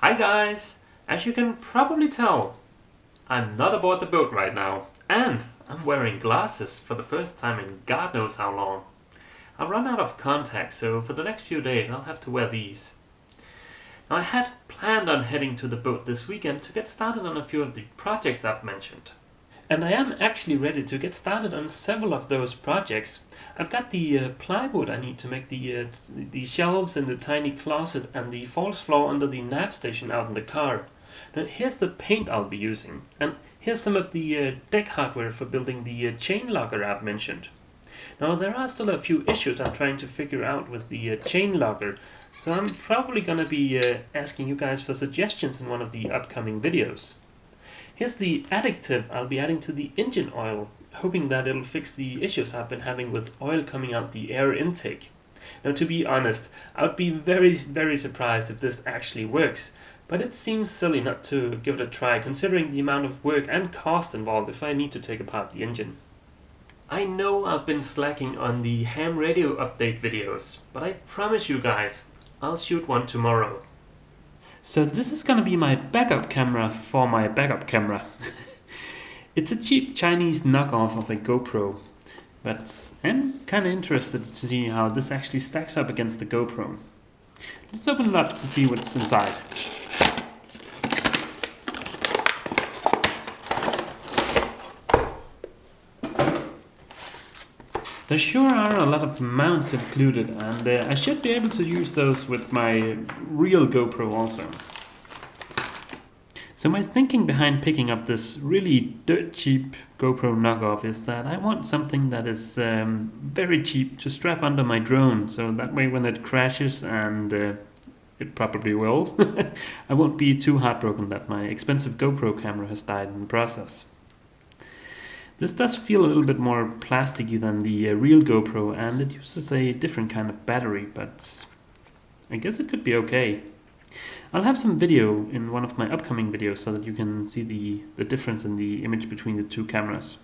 Hi guys! As you can probably tell, I'm not aboard the boat right now, and I'm wearing glasses for the first time in God knows how long. I've run out of contacts, so for the next few days I'll have to wear these. Now I had planned on heading to the boat this weekend to get started on a few of the projects I've mentioned. And I am actually ready to get started on several of those projects. I've got the plywood I need to make the shelves in the tiny closet and the false floor under the nav station out in the car. Now here's the paint I'll be using, and here's some of the deck hardware for building the chain locker I've mentioned. Now there are still a few issues I'm trying to figure out with the chain locker, so I'm probably gonna be asking you guys for suggestions in one of the upcoming videos. Here's the additive I'll be adding to the engine oil, hoping that it'll fix the issues I've been having with oil coming out the air intake. Now to be honest, I would be very surprised if this actually works, but it seems silly not to give it a try considering the amount of work and cost involved if I need to take apart the engine. I know I've been slacking on the ham radio update videos, but I promise you guys, I'll shoot one tomorrow. So this is gonna be my backup camera for my backup camera. It's a cheap Chinese knockoff of a GoPro, but I'm kinda interested to see how this actually stacks up against the GoPro. Let's open it up to see what's inside. There sure are a lot of mounts included, and I should be able to use those with my real GoPro also. So my thinking behind picking up this really dirt cheap GoPro knockoff is that I want something that is very cheap to strap under my drone, so that way when it crashes, and it probably will, I won't be too heartbroken that my expensive GoPro camera has died in the process. This does feel a little bit more plasticky than the real GoPro, and it uses a different kind of battery, but I guess it could be okay. I'll have some video in one of my upcoming videos so that you can see the difference in the image between the two cameras.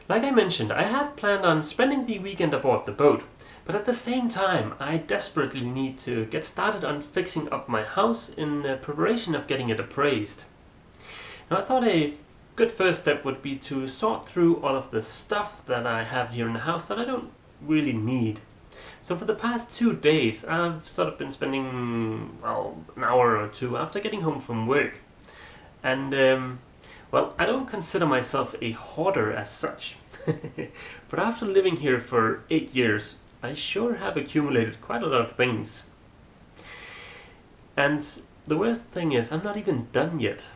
Like I mentioned, I had planned on spending the weekend aboard the boat, but at the same time I desperately need to get started on fixing up my house in preparation of getting it appraised. Now I thought a good first step would be to sort through all of the stuff that I have here in the house that I don't really need. So for the past 2 days I've sort of been spending, well, an hour or two after getting home from work. And well, I don't consider myself a hoarder as such. But after living here for 8 years, I sure have accumulated quite a lot of things. And the worst thing is, I'm not even done yet.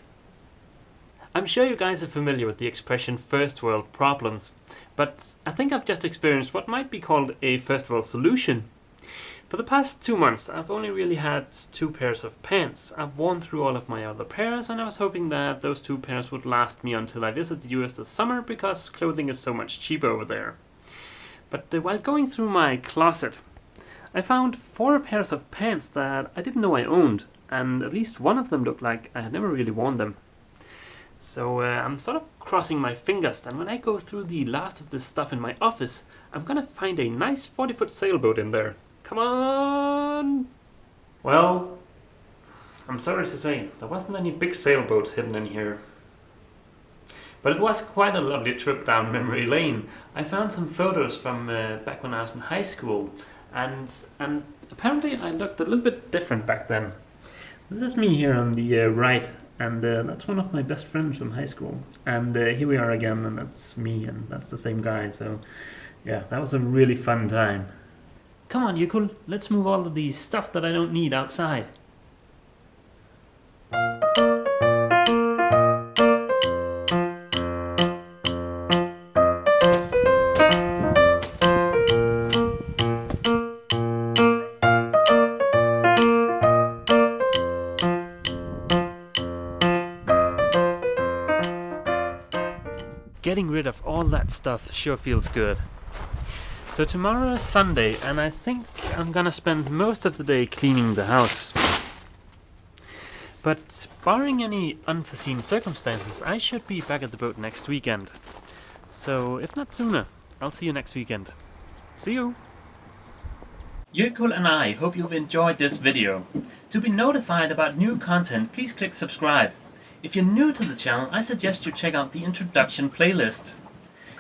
I'm sure you guys are familiar with the expression first world problems, but I think I've just experienced what might be called a first world solution. For the past 2 months I've only really had 2 pairs of pants. I've worn through all of my other pairs, and I was hoping that those 2 pairs would last me until I visit the US this summer, because clothing is so much cheaper over there. But while going through my closet, I found 4 pairs of pants that I didn't know I owned, and at least one of them looked like I had never really worn them. So I'm sort of crossing my fingers, and when I go through the last of this stuff in my office, I'm gonna find a nice 40-foot sailboat in there. Come on! Well, I'm sorry to say, there wasn't any big sailboats hidden in here. But it was quite a lovely trip down memory lane. I found some photos from back when I was in high school, and apparently I looked a little bit different back then. This is me here on the right. And that's one of my best friends from high school. And here we are again, and that's me, and that's the same guy. So yeah, that was a really fun time. Come on, Yukul, let's move all of the stuff that I don't need outside. Getting rid of all that stuff sure feels good. So tomorrow is Sunday, and I think I'm gonna spend most of the day cleaning the house. But barring any unforeseen circumstances, I should be back at the boat next weekend. So if not sooner, I'll see you next weekend. See you! Jökull and I hope you've enjoyed this video. To be notified about new content, please click subscribe. If you're new to the channel, I suggest you check out the introduction playlist.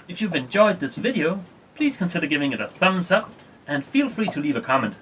If you've enjoyed this video, please consider giving it a thumbs up and feel free to leave a comment.